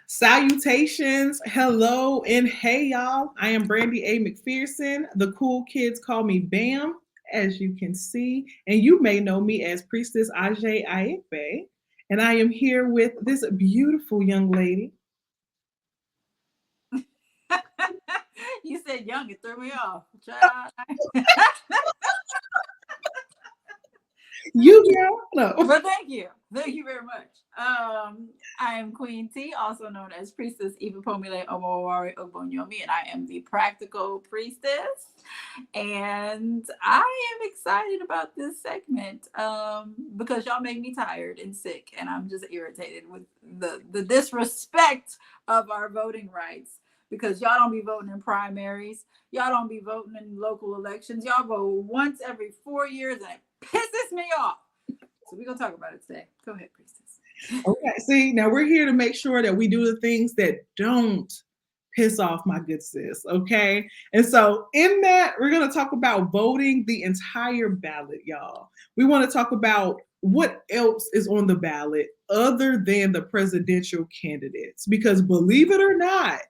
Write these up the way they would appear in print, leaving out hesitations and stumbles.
Salutations, hello, and hey, y'all. I am Brandy A. McPherson. The cool kids call me Bam, as you can see, and you may know me as Priestess Ajay Ayefe. And I am here with this beautiful young lady. You said young, it threw me off. Child. You girl, no. But thank you. Thank you very much. I am Queen T, also known as Priestess Eva Pomile Omowari Obonyomi, and I am the practical priestess. And I am excited about this segment because y'all make me tired and sick, and I'm just irritated with the disrespect of our voting rights because y'all don't be voting in primaries. Y'all don't be voting in local elections. Y'all vote once every 4 years, and it pisses me off. So we're going to talk about it today. Go ahead, Priestess. Okay, see, now we're here to make sure that we do the things that don't piss off my good sis, okay? And so in that, we're going to talk about voting the entire ballot, y'all. We want to talk about what else is on the ballot other than the presidential candidates. Because believe it or not,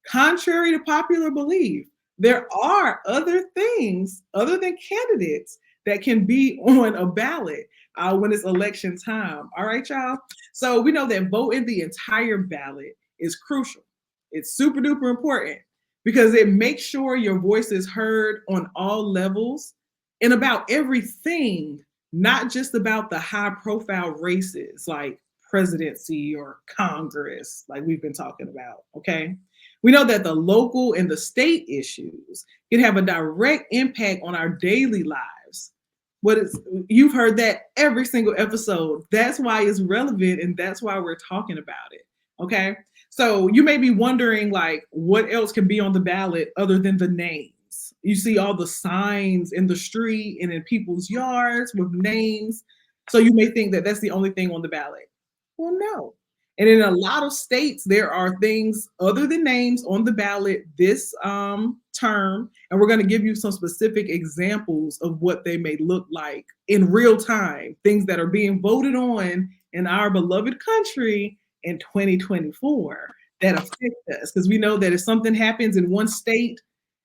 contrary to popular belief, there are other things other than candidates that can be on a ballot when it's election time. All right, y'all. So we know that voting the entire ballot is crucial. It's super duper important because it makes sure your voice is heard on all levels and about everything, not just about the high profile races like presidency or Congress, like we've been talking about. Okay. We know that the local and the state issues can have a direct impact on our daily lives. You've heard that every single episode. That's why it's relevant and that's why we're talking about it. Okay. So you may be wondering, like, what else can be on the ballot other than the names? You see all the signs in the street and in people's yards with names. So you may think that that's the only thing on the ballot. Well, no. And in a lot of states, there are things other than names on the ballot this term. And we're going to give you some specific examples of what they may look like in real time, things that are being voted on in our beloved country in 2024 that affect us. Because we know that if something happens in one state,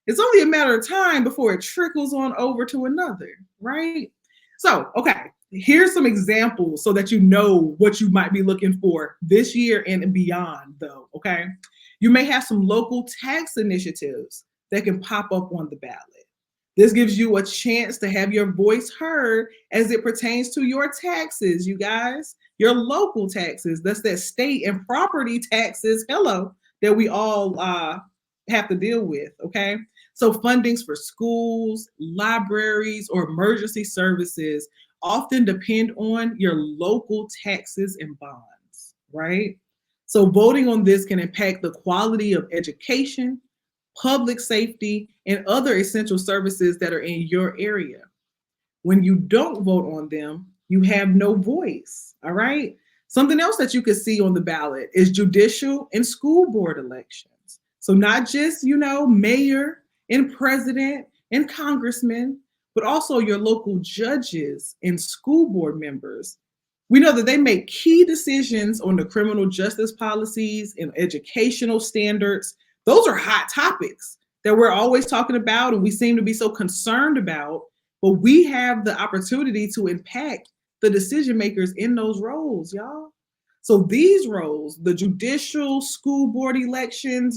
it's only a matter of time before it trickles on over to another, right? So, okay, here's some examples so that you know what you might be looking for this year and beyond, though, okay? You may have some local tax initiatives that can pop up on the ballot. This gives you a chance to have your voice heard as it pertains to your taxes, you guys. Your local taxes, that's that state and property taxes, hello, that we all have to deal with, okay? So fundings for schools, libraries, or emergency services often depend on your local taxes and bonds, right? So voting on this can impact the quality of education, public safety, and other essential services that are in your area. When you don't vote on them, you have no voice, all right? Something else that you could see on the ballot is judicial and school board elections. So not just, mayor and president and congressmen, but also your local judges and school board members. We know that they make key decisions on the criminal justice policies and educational standards. Those are hot topics that we're always talking about and we seem to be so concerned about, but we have the opportunity to impact the decision makers in those roles, y'all. So these roles, the judicial, school board elections,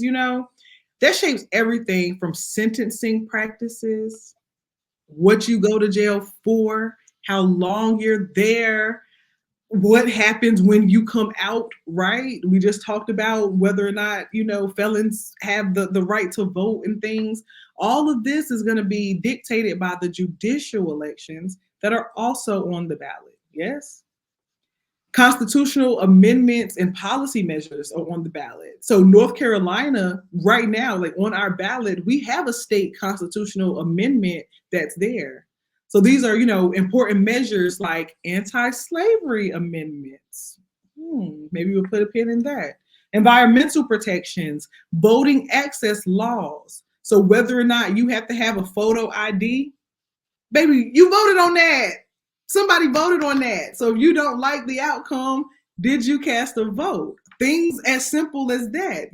that shapes everything from sentencing practices, what you go to jail for, how long you're there, what happens when you come out, right? We just talked about whether or not, felons have the right to vote and things. All of this is going to be dictated by the judicial elections that are also on the ballot. Yes. Constitutional amendments and policy measures are on the ballot. So North Carolina right now, like on our ballot, we have a state constitutional amendment that's there. So these are, important measures like anti-slavery amendments. Maybe we'll put a pin in that. Environmental protections, voting access laws. So whether or not you have to have a photo ID, baby, you voted on that. Somebody voted on that. So if you don't like the outcome, did you cast a vote? things as simple as that,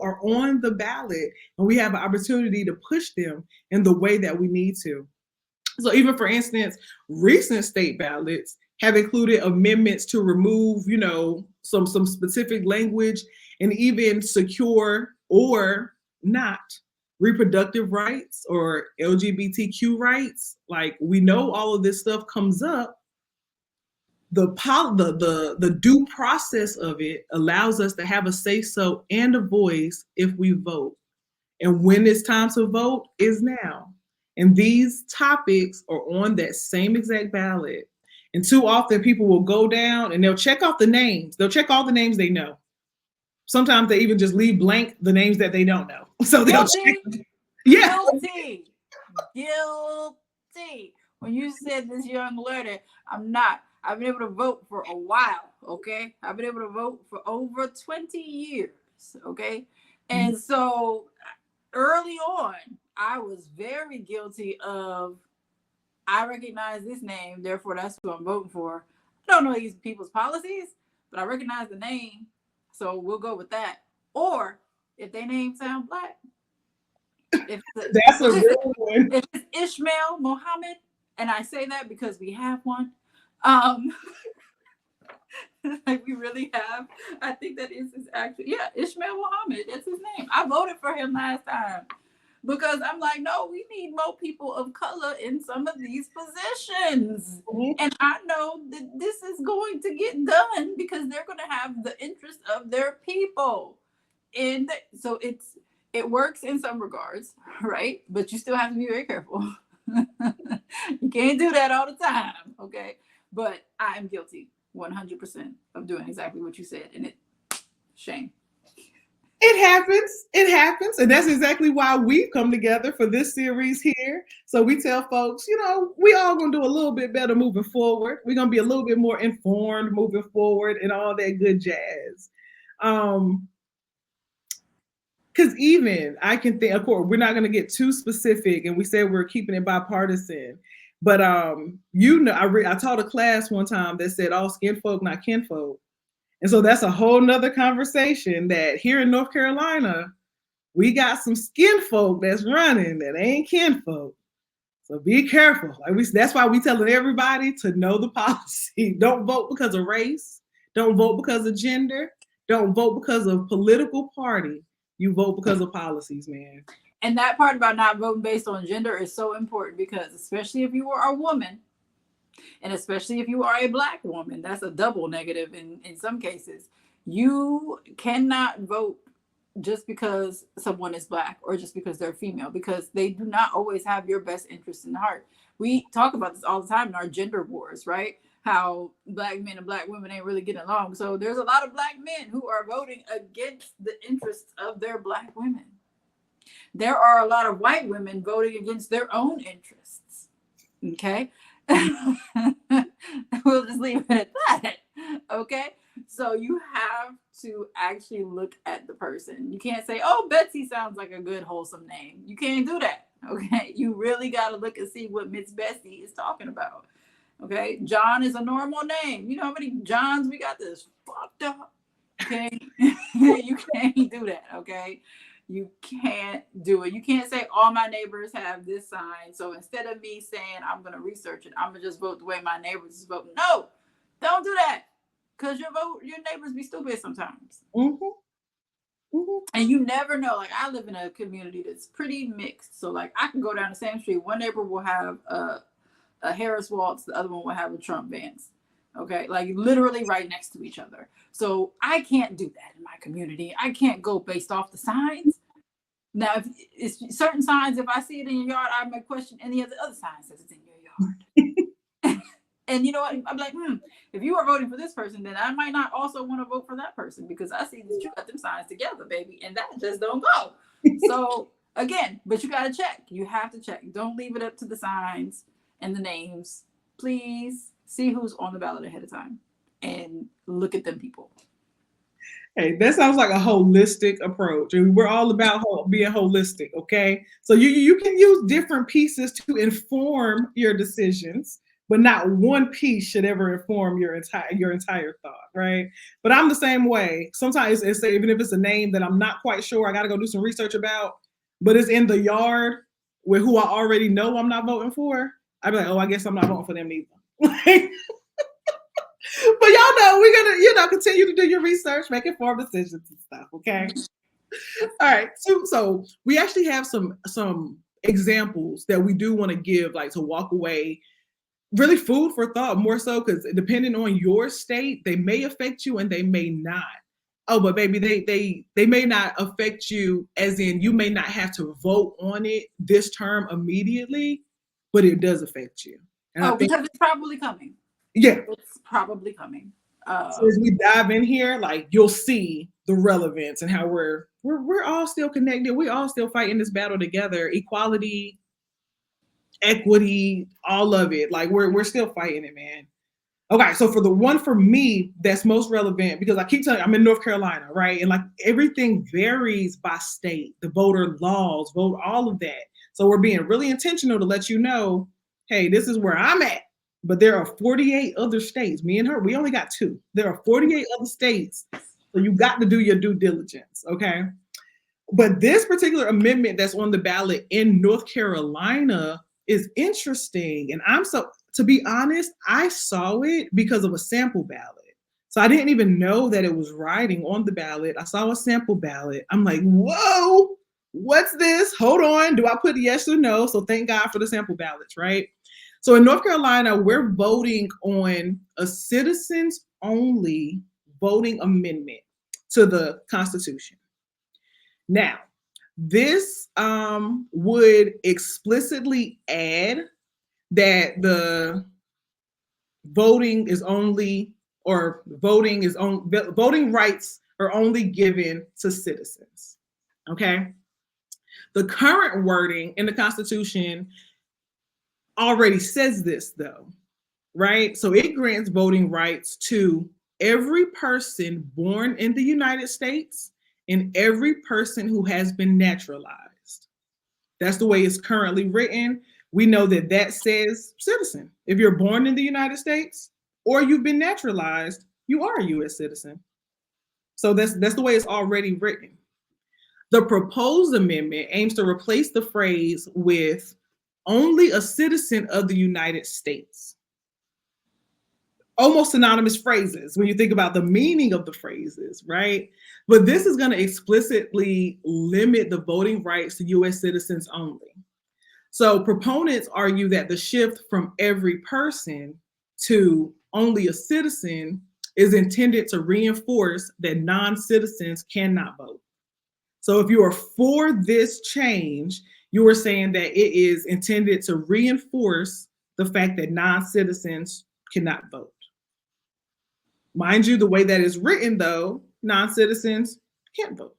are on the ballot, and we have an opportunity to push them in the way that we need to. So even for instance, recent state ballots have included amendments to remove, some specific language and even secure or not reproductive rights or LGBTQ rights. Like, we know all of this stuff comes up. The due process of it allows us to have a say so and a voice if we vote. And when it's time to vote is now. And these topics are on that same exact ballot. And too often people will go down and they'll check off the names. They'll check all the names they know. Sometimes they even just leave blank the names that they don't know. So they'll check. Yeah. Guilty. When you said this young lady, I'm not. I've been able to vote for a while, okay? I've been able to vote for over 20 years, okay? And so early on, I was very guilty of, I recognize this name, therefore that's who I'm voting for. I don't know these people's policies, but I recognize the name, so we'll go with that. Or if their name sound black, that's a real one. If it's Ishmael Mohammed, and I say that because we have one, like we really have. I think that is his actual, Ishmael Mohammed. That's his name. I voted for him last time because I'm like, no, we need more people of color in some of these positions. And I know that this is going to get done because they're going to have the interest of their people. And so it works in some regards, right? But you still have to be very careful. You can't do that all the time, okay? But I am guilty 100% of doing exactly what you said, and shame. It happens. And that's exactly why we've come together for this series here. So we tell folks, we all going to do a little bit better moving forward. We're going to be a little bit more informed moving forward and all that good jazz. Because even I can think, of course, we're not going to get too specific, and we said we're keeping it bipartisan. But I taught a class one time that said all skin folk, not kinfolk. And so that's a whole nother conversation that here in North Carolina, we got some skin folk that's running that ain't kinfolk. So be careful. That's why we telling everybody to know the policy. Don't vote because of race. Don't vote because of gender. Don't vote because of political party. You vote because of policies, man. And that part about not voting based on gender is so important because especially if you are a woman, and especially if you are a Black woman, that's a double negative in some cases. You cannot vote just because someone is Black or just because they're female, because they do not always have your best interest in heart. We talk about this all the time in our gender wars, right? How Black men and Black women ain't really getting along. So there's a lot of Black men who are voting against the interests of their Black women. There are a lot of white women voting against their own interests. Okay? We'll just leave it at that. Okay? So you have to actually look at the person. You can't say, oh, Betsy sounds like a good, wholesome name. You can't do that. Okay? You really got to look and see what Miss Betsy is talking about. Okay? John is a normal name. You know how many Johns we got this fucked up? Okay? You can't do that. Okay? You can't do it. You can't say all my neighbors have this sign. So instead of me saying I'm going to research it, I'm going to just vote the way my neighbors is voting. No, don't do that. Because your neighbors be stupid sometimes. And you never know. Like, I live in a community that's pretty mixed. So like I can go down the same street. One neighbor will have a Harris Waltz. The other one will have a Trump Vance. Okay, like literally right next to each other. So I can't do that in my community. I can't go based off the signs. Now, if it's certain signs, if I see it in your yard, I might question any of the other signs that it's in your yard. And you know what? I'm like, if you are voting for this person, then I might not also want to vote for that person because I see that you got them signs together, baby, and that just don't go. So again, but you got to check. You have to check. Don't leave it up to the signs and the names. Please see who's on the ballot ahead of time and look at them people. Hey, that sounds like a holistic approach. And we're all about being holistic, okay? So you can use different pieces to inform your decisions, but not one piece should ever inform your entire thought, right? But I'm the same way. Sometimes it's even if it's a name that I'm not quite sure, I got to go do some research about, but it's in the yard with who I already know I'm not voting for. I'd be like, oh, I guess I'm not voting for them either. But y'all know we're gonna, continue to do your research, make informed decisions and stuff. Okay. All right. So we actually have some examples that we do want to give, like to walk away, really food for thought, more so because depending on your state, they may affect you and they may not. Oh, but baby, they may not affect you, as in you may not have to vote on it this term immediately, but it does affect you. And I think, because it's probably coming. yeah, It's probably coming. so as we dive in here, like you'll see the relevance and how we're all still connected. We're all still fighting this battle together. Equality, equity, all of it. Like we're still fighting it, man. Okay, so for the one for me that's most relevant, because I keep telling you, I'm in North Carolina, right? And like everything varies by state, the voter laws, vote, all of that. So we're being really intentional to let you know, hey, this is where I'm at. But there are 48 other states. Me and her, we only got two. There are 48 other states. So you got to do your due diligence, okay? But this particular amendment that's on the ballot in North Carolina is interesting. And to be honest, I saw it because of a sample ballot. So I didn't even know that it was writing on the ballot. I saw a sample ballot. I'm like, whoa, what's this? Hold on. Do I put yes or no? So thank God for the sample ballots, right? So in North Carolina, we're voting on a citizens only voting amendment to the Constitution. Now, this would explicitly add that the voting rights are only given to citizens. Okay. The current wording in the Constitution already says this, though, right? So it grants voting rights to every person born in the United States and every person who has been naturalized. That's the way it's currently written. We know that says citizen. If you're born in the United States or you've been naturalized, you are a U.S. citizen. So that's the way it's already written. The proposed amendment aims to replace the phrase with only a citizen of the United States. Almost synonymous phrases when you think about the meaning of the phrases, right? But this is going to explicitly limit the voting rights to U.S. citizens only. So proponents argue that the shift from every person to only a citizen is intended to reinforce that non-citizens cannot vote. So if you are for this change, you are saying that it is intended to reinforce the fact that non-citizens cannot vote. Mind you, the way that is written, though, non-citizens can't vote.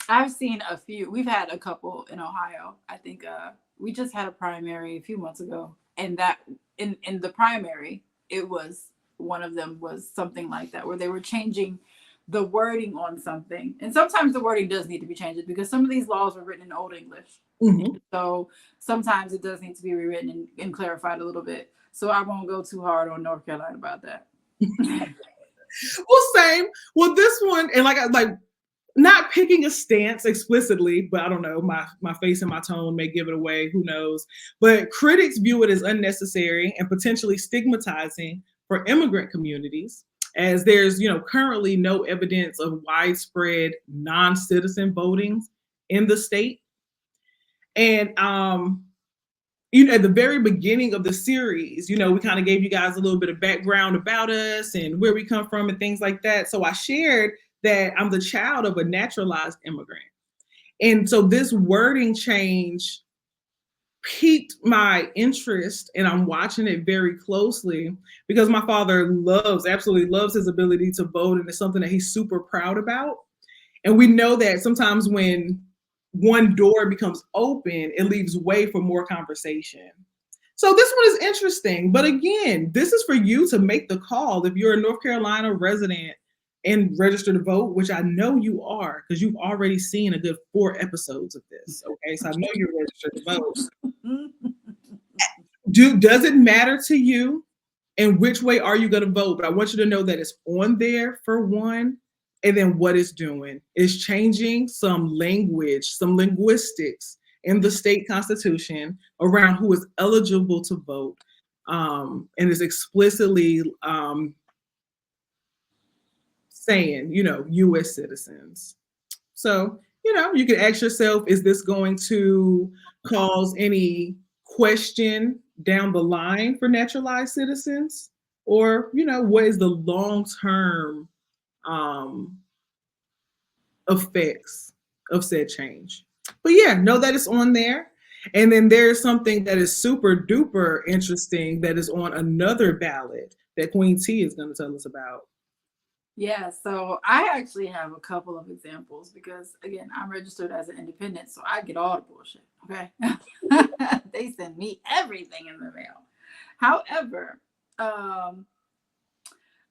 I've seen a few. We've had a couple in Ohio. I think we just had a primary a few months ago, and that in the primary, it was one of them was something like that, where they were changing the wording on something. And sometimes the wording does need to be changed because some of these laws were written in Old English. Mm-hmm. So sometimes it does need to be rewritten and clarified a little bit. So I won't go too hard on North Carolina about that. Well, same. Well, this one, and like not picking a stance explicitly, but I don't know, my face and my tone may give it away, who knows. But critics view it as unnecessary and potentially stigmatizing for immigrant communities, as there's, currently no evidence of widespread non-citizen voting in the state. And, at the very beginning of the series, we kind of gave you guys a little bit of background about us and where we come from and things like that. So I shared that I'm the child of a naturalized immigrant. And so this wording change piqued my interest, and I'm watching it very closely because my father absolutely loves his ability to vote, and it's something that he's super proud about. And we know that sometimes when one door becomes open, it leaves way for more conversation. So this one is interesting, but again, this is for you to make the call. If you're a North Carolina resident, and register to vote, which I know you are because you've already seen a good 4 episodes of this. Okay, so I know you're registered to vote. Does it matter to you? And which way are you going to vote? But I want you to know that it's on there for one. And then what it's doing is changing some language, some linguistics in the state constitution around who is eligible to vote. And is explicitly saying, US citizens. So, you can ask yourself, is this going to cause any question down the line for naturalized citizens? Or, what is the long-term um, effects of said change? But yeah, know that it's on there. And then there's something that is super duper interesting that is on another ballot that Queen T is going to tell us about. Yeah, so I actually have a couple of examples because, again, I'm registered as an independent, so I get all the bullshit. Okay. They send me everything in the mail. However,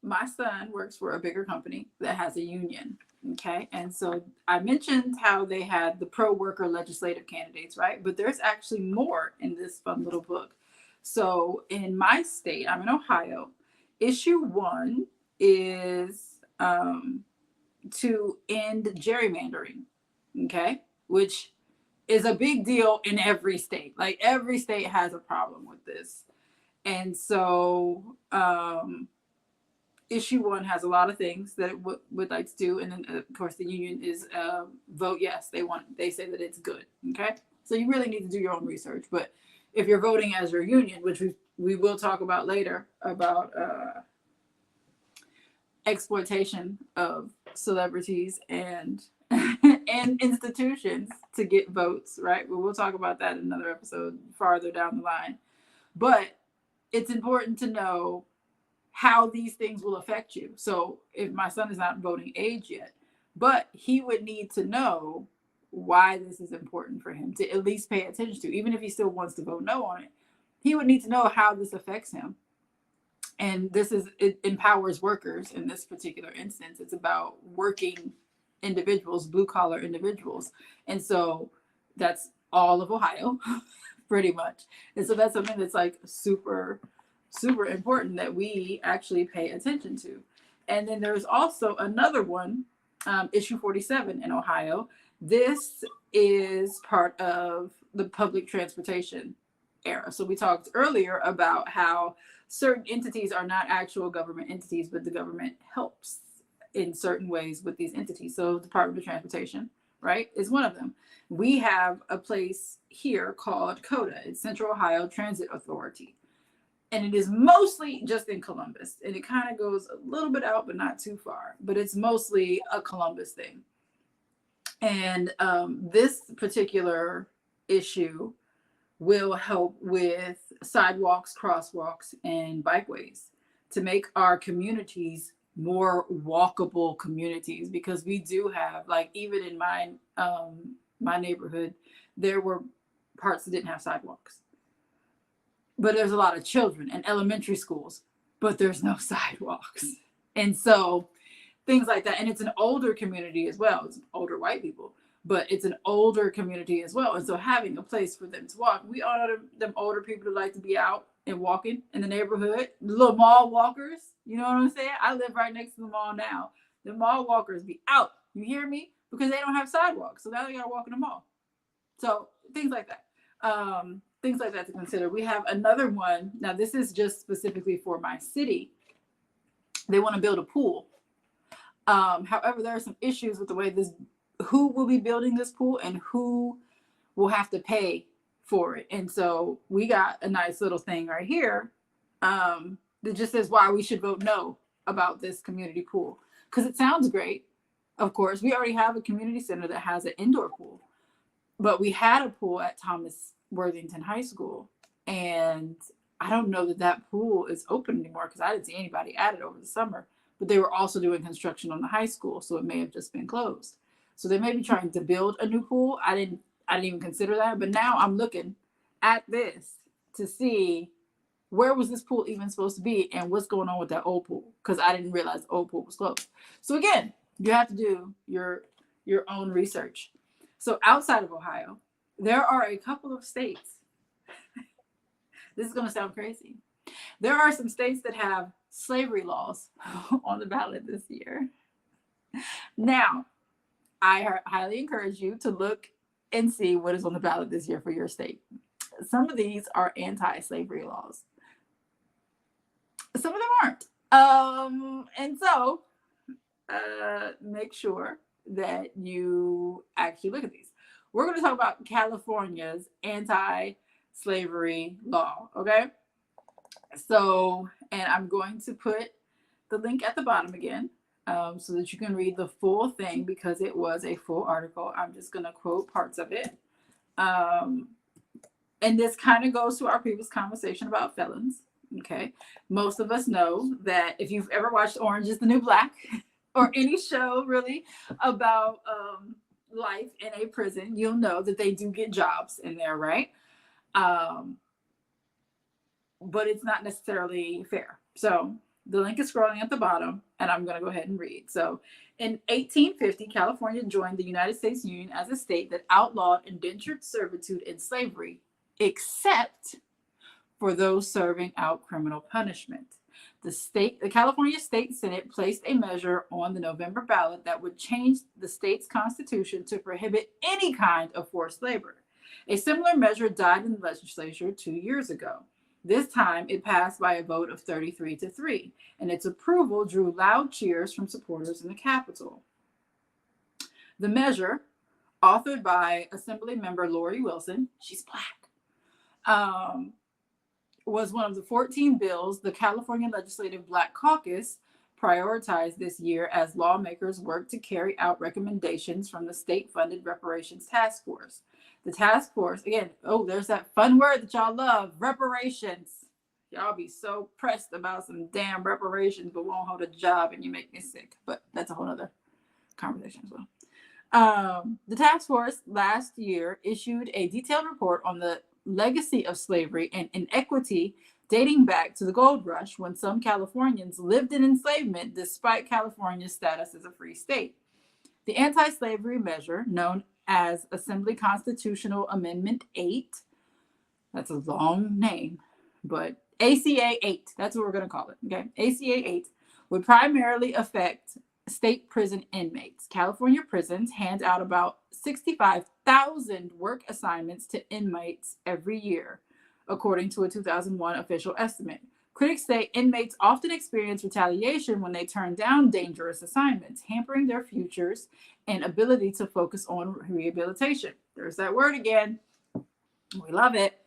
my son works for a bigger company that has a union. Okay. And so I mentioned how they had the pro worker legislative candidates, right? But there's actually more in this fun little book. So in my state, I'm in Ohio, issue 1 is to end gerrymandering, okay, which is a big deal in every state. Like every state has a problem with this. And so issue 1 has a lot of things that it would like to do. And then of course the union is vote yes. They say that it's good. Okay. So you really need to do your own research. But if you're voting as your union, which we will talk about later about exploitation of celebrities and and institutions to get votes, right? We'll talk about that in another episode farther down the line. But it's important to know how these things will affect you. So if my son is not voting age yet, but he would need to know why this is important for him to at least pay attention to, even if he still wants to vote no on it, he would need to know how this affects him. And it empowers workers in this particular instance. It's about working individuals, blue collar individuals. And so that's all of Ohio, pretty much. And so that's something that's like super, super important that we actually pay attention to. And then there's also another one, issue 47 in Ohio. This is part of the public transportation era. So we talked earlier about how certain entities are not actual government entities, but the government helps in certain ways with these entities. So Department of Transportation, right, is one of them. We have a place here called COTA. It's Central Ohio Transit Authority. And it is mostly just in Columbus. And it kind of goes a little bit out, but not too far. But it's mostly a Columbus thing. And this particular issue will help with sidewalks, crosswalks, and bikeways to make our communities more walkable communities, because we do have, like, even in my neighborhood, there were parts that didn't have sidewalks. But there's a lot of children in elementary schools, but there's no sidewalks. And so things like that. And it's an older community as well. It's older white people, but it's an older community as well. And so having a place for them to walk, we all know them older people who like to be out and walking in the neighborhood, little mall walkers. You know what I'm saying? I live right next to the mall now. The mall walkers be out. You hear me? Because they don't have sidewalks. So now they got to walk in the mall. So things like that. Things like that to consider. We have another one. Now, this is just specifically for my city. They want to build a pool. However, there are some issues with the way who will be building this pool and who will have to pay for it. And so we got a nice little thing right here that just says why we should vote no about this community pool. Because it sounds great. Of course, we already have a community center that has an indoor pool. But we had a pool at Thomas Worthington High School. And I don't know that pool is open anymore because I didn't see anybody at it over the summer. But they were also doing construction on the high school, so it may have just been closed. So they may be trying to build a new pool. I didn't even consider that. But now I'm looking at this to see where was this pool even supposed to be, and what's going on with that old pool? Because I didn't realize the old pool was closed. So again, you have to do your own research. So outside of Ohio, there are a couple of states. This is going to sound crazy. There are some states that have slavery laws on the ballot this year. Now, I highly encourage you to look and see what is on the ballot this year for your state. Some of these are anti-slavery laws. Some of them aren't. And so make sure that you actually look at these. We're going to talk about California's anti-slavery law, okay? So, and I'm going to put the link at the bottom again so that you can read the full thing because it was a full article. I'm just going to quote parts of it. And this kind of goes to our previous conversation about felons. Okay. Most of us know that if you've ever watched Orange is the New Black or any show really about life in a prison, you'll know that they do get jobs in there, right? But it's not necessarily fair. So the link is scrolling at the bottom, and I'm going to go ahead and read. So in 1850, California joined the United States Union as a state that outlawed indentured servitude and slavery, except for those serving out criminal punishment. The California State Senate placed a measure on the November ballot that would change the state's constitution to prohibit any kind of forced labor. A similar measure died in the legislature 2 years ago. This time, it passed by a vote of 33-3, and its approval drew loud cheers from supporters in the Capitol. The measure, authored by Assembly member Lori Wilson, she's Black, was one of the 14 bills the California Legislative Black Caucus prioritized this year as lawmakers worked to carry out recommendations from the state-funded reparations task force. The task force, again, there's that fun word that y'all love, reparations. Y'all be so pressed about some damn reparations, but won't hold a job and you make me sick. But that's a whole other conversation as well. The task force last year issued a detailed report on the legacy of slavery and inequity dating back to the gold rush when some Californians lived in enslavement despite California's status as a free state. The anti-slavery measure, known as Assembly Constitutional Amendment 8, that's a long name, but ACA 8, that's what we're going to call it, okay? ACA 8 would primarily affect state prison inmates. California prisons hand out about 65,000 work assignments to inmates every year, according to a 2001 official estimate. Critics say inmates often experience retaliation when they turn down dangerous assignments, hampering their futures and ability to focus on rehabilitation. There's that word again. We love it.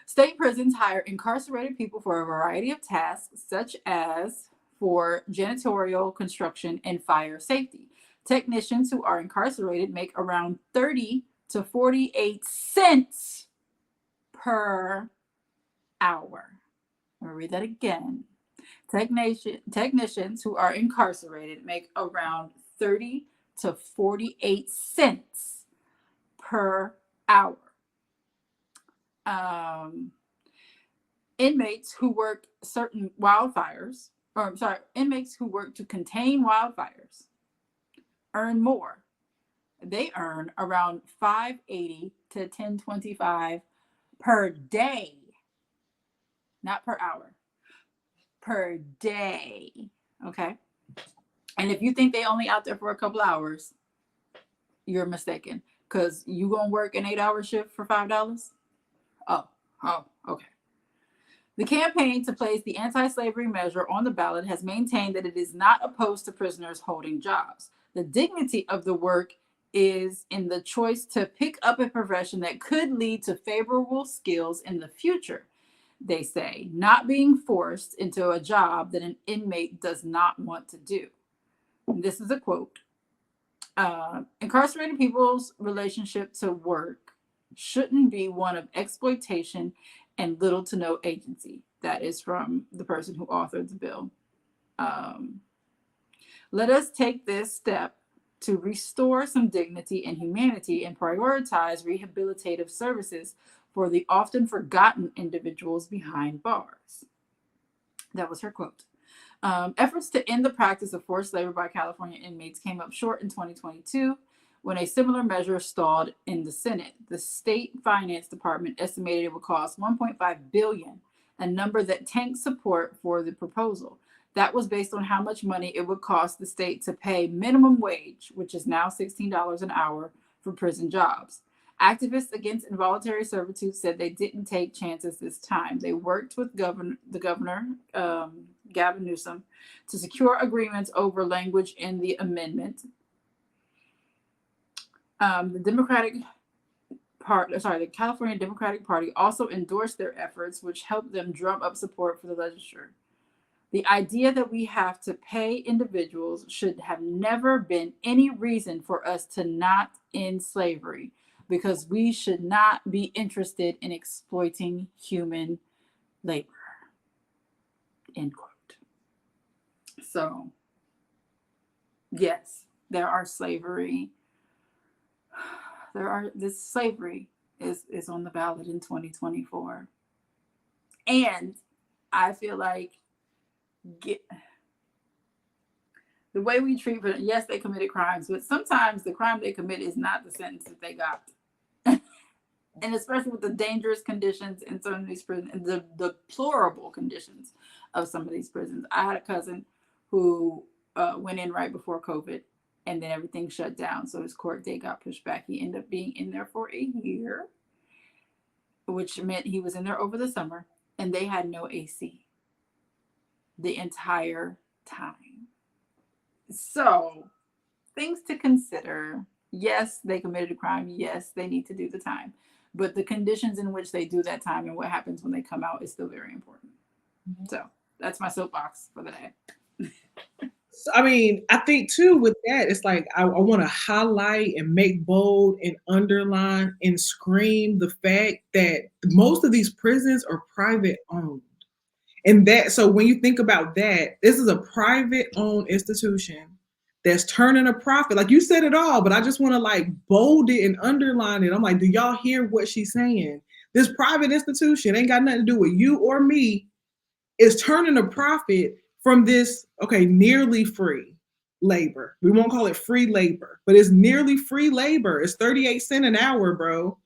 State prisons hire incarcerated people for a variety of tasks, such as for janitorial, construction, and fire safety. Technicians who are incarcerated make around 30 to 48 cents per hour. I'm going to read that again. Technicians who are incarcerated make around 30 to 48 cents per hour. Inmates who work inmates who work to contain wildfires earn more. They earn around $5.80 to $10.25 per day. Not per hour, per day, okay? And if you think they only out there for a couple hours, you're mistaken, because you gonna work an 8-hour shift for $5? Oh, okay. The campaign to place the anti-slavery measure on the ballot has maintained that it is not opposed to prisoners holding jobs. The dignity of the work is in the choice to pick up a profession that could lead to favorable skills in the future. They say, not being forced into a job that an inmate does not want to do. And this is a quote. Incarcerated people's relationship to work shouldn't be one of exploitation and little to no agency. That is from the person who authored the bill. Let us take this step to restore some dignity and humanity and prioritize rehabilitative services for the often forgotten individuals behind bars. That was her quote. Efforts to end the practice of forced labor by California inmates came up short in 2022 when a similar measure stalled in the Senate. The state finance department estimated it would cost $1.5 billion, a number that tanked support for the proposal. That was based on how much money it would cost the state to pay minimum wage, which is now $16 an hour, for prison jobs. Activists against involuntary servitude said they didn't take chances this time. They worked with the governor, Gavin Newsom, to secure agreements over language in the amendment. The California Democratic Party also endorsed their efforts, which helped them drum up support for the legislature. The idea that we have to pay individuals should have never been any reason for us to not end slavery, because we should not be interested in exploiting human labor. End quote. So, yes, there are slavery. This slavery is on the ballot in 2024. And I feel like the way we treat them, yes, they committed crimes, but sometimes the crime they commit is not the sentence that they got. And especially with the dangerous conditions in some of these prisons, and the deplorable conditions of some of these prisons. I had a cousin who went in right before COVID, and then everything shut down. So his court date got pushed back. He ended up being in there for a year, which meant he was in there over the summer, and they had no AC the entire time. So, things to consider. Yes, they committed a crime. Yes, they need to do the time. But the conditions in which they do that time and what happens when they come out is still very important. Mm-hmm. So, that's my soapbox for the day. So, I mean, I think too with that, it's like I want to highlight and make bold and underline and scream the fact that most of these prisons are private owned. And that, so when you think about that, this is a private owned institution that's turning a profit. Like you said it all, but I just want to like bold it and underline it. I'm like, do y'all hear what she's saying? This private institution ain't got nothing to do with you or me. Is turning a profit from this, okay, nearly free labor. We won't call it free labor, but it's nearly free labor. It's 38 cents an hour, bro.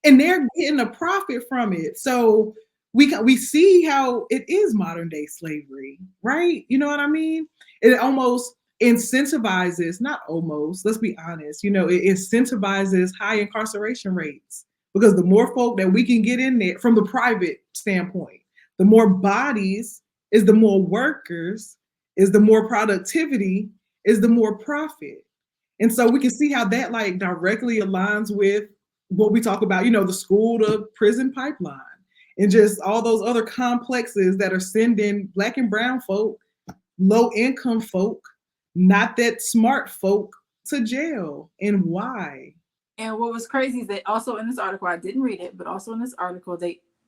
And they're getting a profit from it. So we see how it is modern day slavery, right? You know what I mean? It almost incentivizes, not almost, let's be honest, you know, it incentivizes high incarceration rates, because the more folk that we can get in there from the private standpoint, the more bodies is the more workers, is the more productivity, is the more profit. And so we can see how that like directly aligns with what we talk about, you know, the school to prison pipeline and just all those other complexes that are sending Black and brown folk, low income folk, not that smart folk, to jail. And why? And what was crazy is that also in this article, I didn't read it, but also in this article,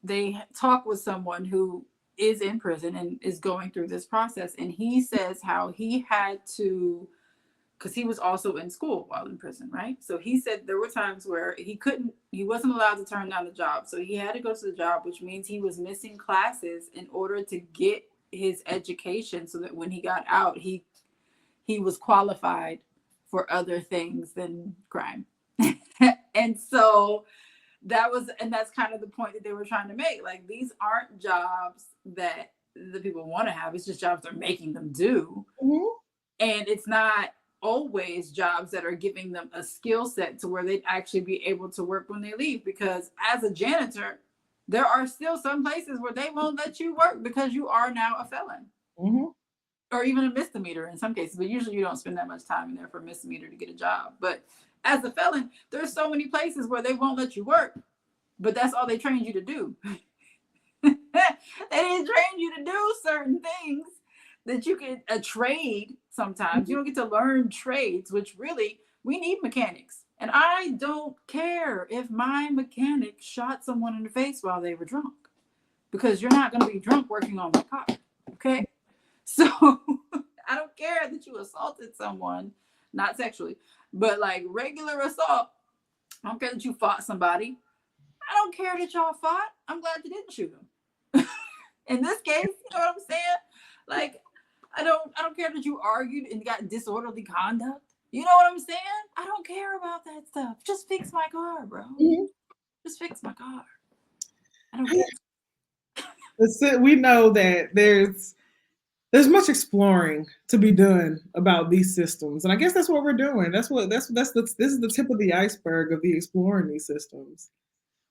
they talk with someone who is in prison and is going through this process. And he says how he had to, because he was also in school while in prison, right? So he said there were times where he wasn't allowed to turn down the job. So he had to go to the job, which means he was missing classes in order to get his education so that when he got out, he was qualified for other things than crime. And so that's kind of the point that they were trying to make. Like, these aren't jobs that the people want to have. It's just jobs they're making them do. Mm-hmm. And it's not always jobs that are giving them a skill set to where they'd actually be able to work when they leave. Because as a janitor, there are still some places where they won't let you work because you are now a felon. Mm-hmm. Or even a misdemeanor in some cases. But usually you don't spend that much time in there for a misdemeanor to get a job. But as a felon, there's so many places where they won't let you work, but that's all they trained you to do. They didn't train you to do certain things that you can trade sometimes. Mm-hmm. You don't get to learn trades, which really, we need mechanics. And I don't care if my mechanic shot someone in the face while they were drunk, because you're not going to be drunk working on my car, okay? So I don't care that you assaulted someone, not sexually, but like regular assault. I don't care that you fought somebody. I don't care that y'all fought. I'm glad you didn't shoot him. In this case, you know what I'm saying? Like, I don't care that you argued and got disorderly conduct. You know what I'm saying? I don't care about that stuff. Just fix my car, bro. Mhm. Just fix my car. I don't care. We know that there's much exploring to be done about these systems, and I guess that's what we're doing. This is the tip of the iceberg of the exploring these systems.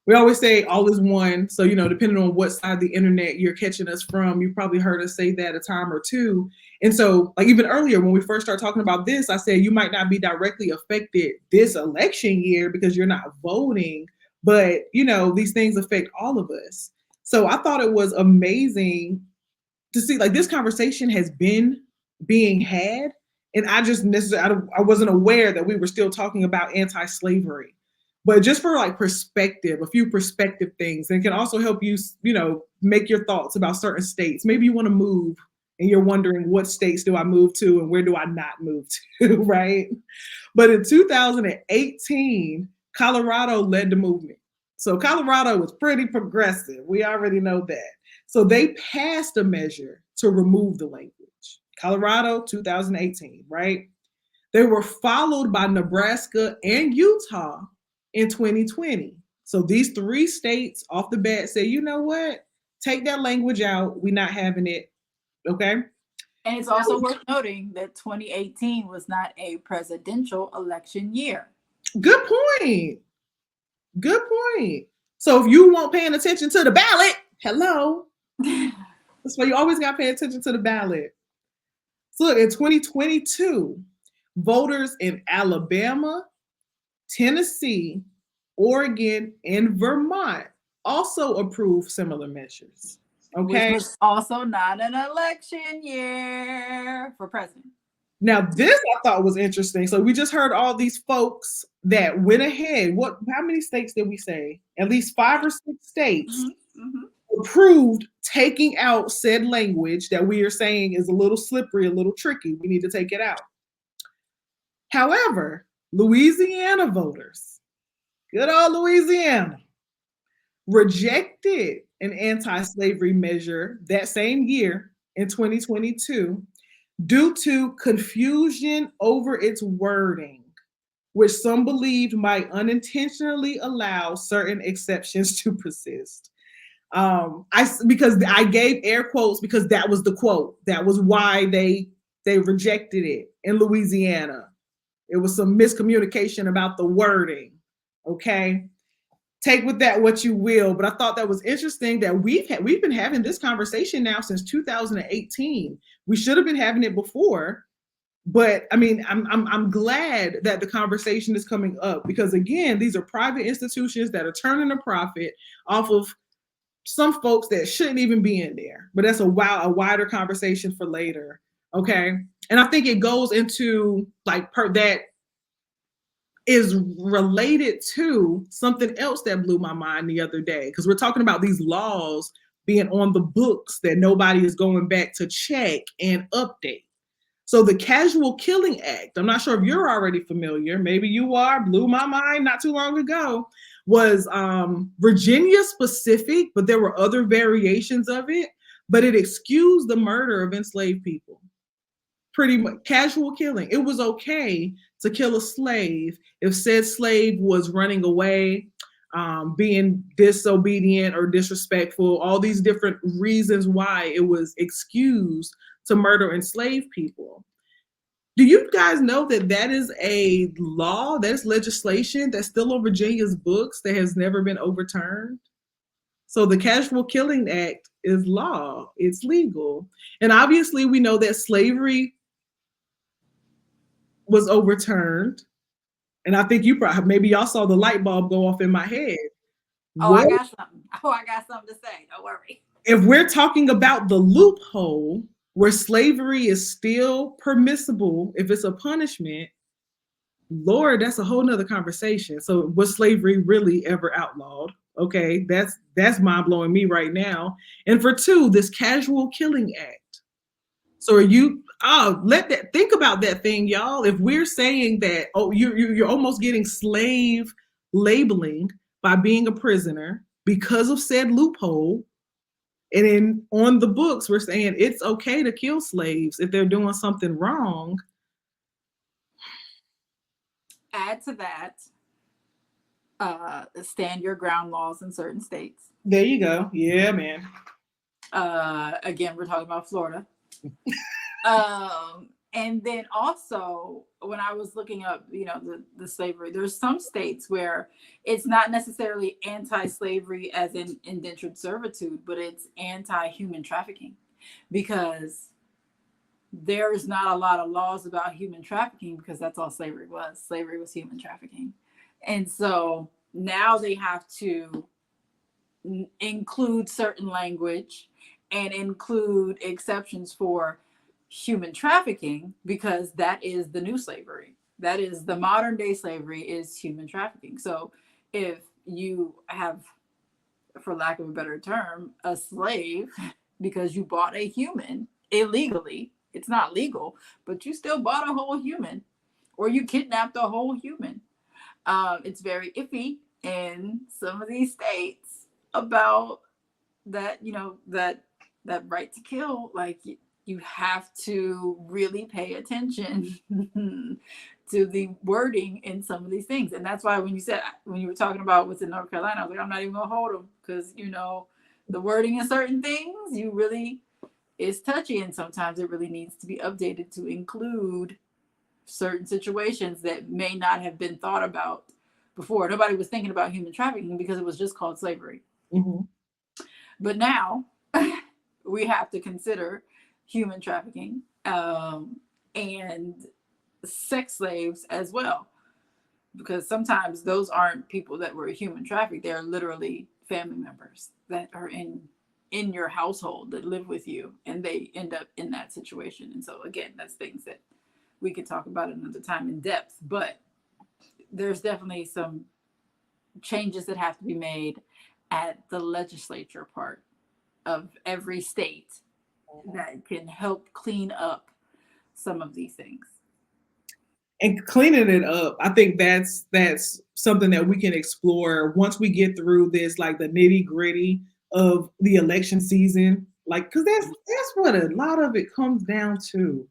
We always say all is one. So, depending on what side of the internet you're catching us from, you probably heard us say that a time or two. And so, like even earlier when we first started talking about this, I said you might not be directly affected this election year because you're not voting, but these things affect all of us. So I thought it was amazing to see like this conversation has been being had, and I wasn't aware that we were still talking about anti-slavery. But just for like perspective, a few perspective things, and it can also help you, make your thoughts about certain states. Maybe you want to move and you're wondering what states do I move to and where do I not move to, right? But in 2018, Colorado led the movement. So Colorado was pretty progressive. We already know that. So they passed a measure to remove the language. Colorado, 2018, right? They were followed by Nebraska and Utah in 2020. So these three states off the bat say, you know what? Take that language out. We're not having it. Okay. And it's also worth noting that 2018 was not a presidential election year. Good point. Good point. So if you weren't paying attention to the ballot, hello. That's why you always got to pay attention to the ballot. So look, in 2022, voters in Alabama, Tennessee, Oregon, and Vermont also approved similar measures. Okay. Which was also not an election year for president. Now, this I thought was interesting. So we just heard all these folks that went ahead. How many states did we say? At least 5 or 6 states approved taking out said language that we are saying is a little slippery, a little tricky. We need to take it out. However, Louisiana voters, good old Louisiana, rejected an anti-slavery measure that same year in 2022 due to confusion over its wording, which some believed might unintentionally allow certain exceptions to persist. Because I gave air quotes because that was the quote. That was why they rejected it in Louisiana. It was some miscommunication about the wording. Okay. Take with that what you will, but I thought that was interesting that we've been having this conversation now since 2018. We should have been having it before, but I mean, I'm glad that the conversation is coming up because again, these are private institutions that are turning a profit off of some folks that shouldn't even be in there. But that's a wider conversation for later. Okay, and I think it goes into like that is related to something else that blew my mind the other day because we're talking about these laws being on the books that nobody is going back to check and update. So the Casual Killing Act, I'm not sure if you're already familiar, maybe you are, blew my mind not too long ago, was Virginia specific, but there were other variations of it, but it excused the murder of enslaved people. Pretty much casual killing. It was okay to kill a slave if said slave was running away, being disobedient or disrespectful, all these different reasons why it was excused to murder enslaved people. Do you guys know that that is a law, that's legislation that's still on Virginia's books that has never been overturned? So the Casual Killing Act is law, it's legal. And obviously we know that slavery was overturned. And I think maybe y'all saw the light bulb go off in my head. I got something. I got something to say. Don't worry. If we're talking about the loophole where slavery is still permissible, if it's a punishment, Lord, that's a whole nother conversation. So was slavery really ever outlawed? Okay, that's mind-blowing me right now. And for 2, this Casual Killing Act. So think about that thing, y'all. If we're saying that, you're almost getting slave labeling by being a prisoner because of said loophole. And then on the books, we're saying it's okay to kill slaves if they're doing something wrong. Add to that, stand your ground laws in certain states. There you go. Yeah, man. Again, we're talking about Florida. And then also, when I was looking up, the slavery, there's some states where it's not necessarily anti-slavery as in indentured servitude, but it's anti-human trafficking, because there's not a lot of laws about human trafficking, because that's all slavery was. Slavery was human trafficking. And so now they have to include certain language and include exceptions for human trafficking, because that is the new slavery. That is the modern day slavery, is human trafficking. So if you have, for lack of a better term, a slave because you bought a human illegally, it's not legal, but you still bought a whole human, or you kidnapped a whole human. It's very iffy in some of these states about that, that right to kill. Like, you have to really pay attention to the wording in some of these things. And that's why when you were talking about what's in North Carolina, I was like, I'm not even gonna hold them, because the wording in certain things, is touchy, and sometimes it really needs to be updated to include certain situations that may not have been thought about before. Nobody was thinking about human trafficking because it was just called slavery. Mm-hmm. But now we have to consider human trafficking and sex slaves as well, because sometimes those aren't people that were human trafficked. They're literally family members that are in your household that live with you, and they end up in that situation. And so again, that's things that we could talk about another time in depth, but there's definitely some changes that have to be made at the legislature part of every state that can help clean up some of these things. And cleaning it up, I think that's something that we can explore once we get through this, like the nitty gritty of the election season, like, because that's what a lot of it comes down to.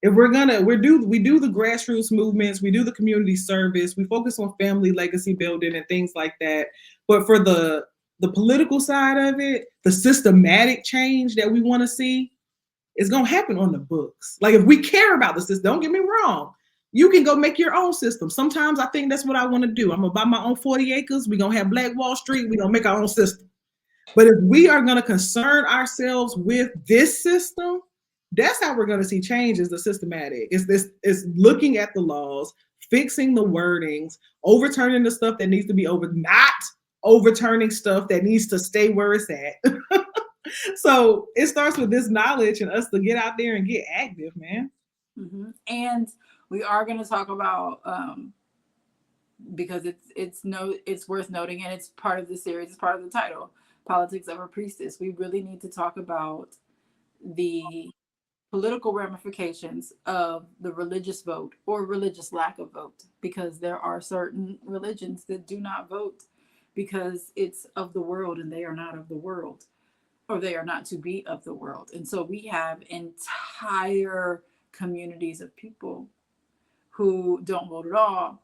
If we do the grassroots movements, we do the community service, we focus on family legacy building and things like that. But for the political side of it, the systematic change that we want to see is going to happen on the books. Like, if we care about the system, don't get me wrong, you can go make your own system. Sometimes I think that's what I want to do. I'm going to buy my own 40 acres. We're going to have Black Wall Street. We're going to make our own system. But if we are going to concern ourselves with this system, that's how we're going to see change, is the systematic. It's looking at the laws, fixing the wordings, overturning the stuff that needs to be not overturning stuff that needs to stay where it's at. So it starts with this knowledge and us to get out there and get active, man. Mm-hmm. And we are going to talk about, because it's worth noting, and it's part of the series, it's part of the title, Politics of a Priestess. We really need to talk about the political ramifications of the religious vote, or religious lack of vote, because there are certain religions that do not vote because it's of the world, and they are not of the world, or they are not to be of the world. And so we have entire communities of people who don't vote at all.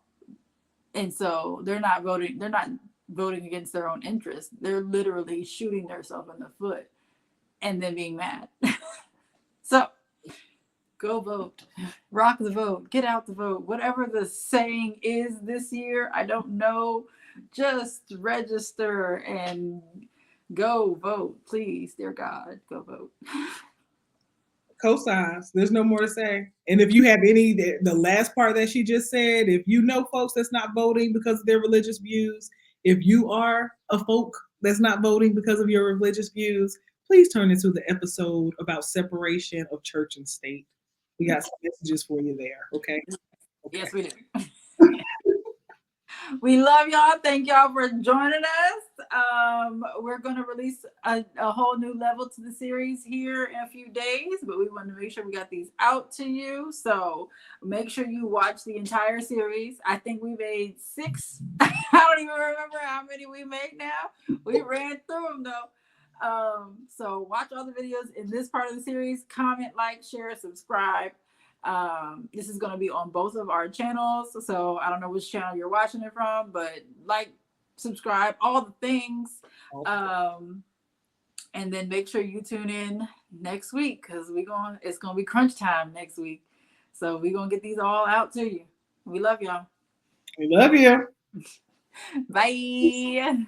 And so they're not voting against their own interests. They're literally shooting themselves in the foot and then being mad. So go vote, rock the vote, get out the vote, whatever the saying is this year. I don't know. Just register and go vote, please, dear God, go vote. Cosigns. There's no more to say. And if you have the last part that she just said, if you know folks that's not voting because of their religious views, if you are a folk that's not voting because of your religious views, please turn into the episode about separation of church and state. We got some messages for you there, okay? Yes, we do. We love y'all. Thank y'all for joining us. We're going to release a whole new level to the series here in a few days, but we want to make sure we got these out to you. So make sure you watch the entire series. I think we made 6. I don't even remember how many we made now. We ran through them though. So watch all the videos in this part of the series. Comment, like, share, subscribe. This is going to be on both of our channels, so I don't know which channel you're watching it from, but like, subscribe, all the things. And then make sure you tune in next week, because it's gonna be crunch time next week, so we're gonna get these all out to you. We love y'all. We love you. Bye.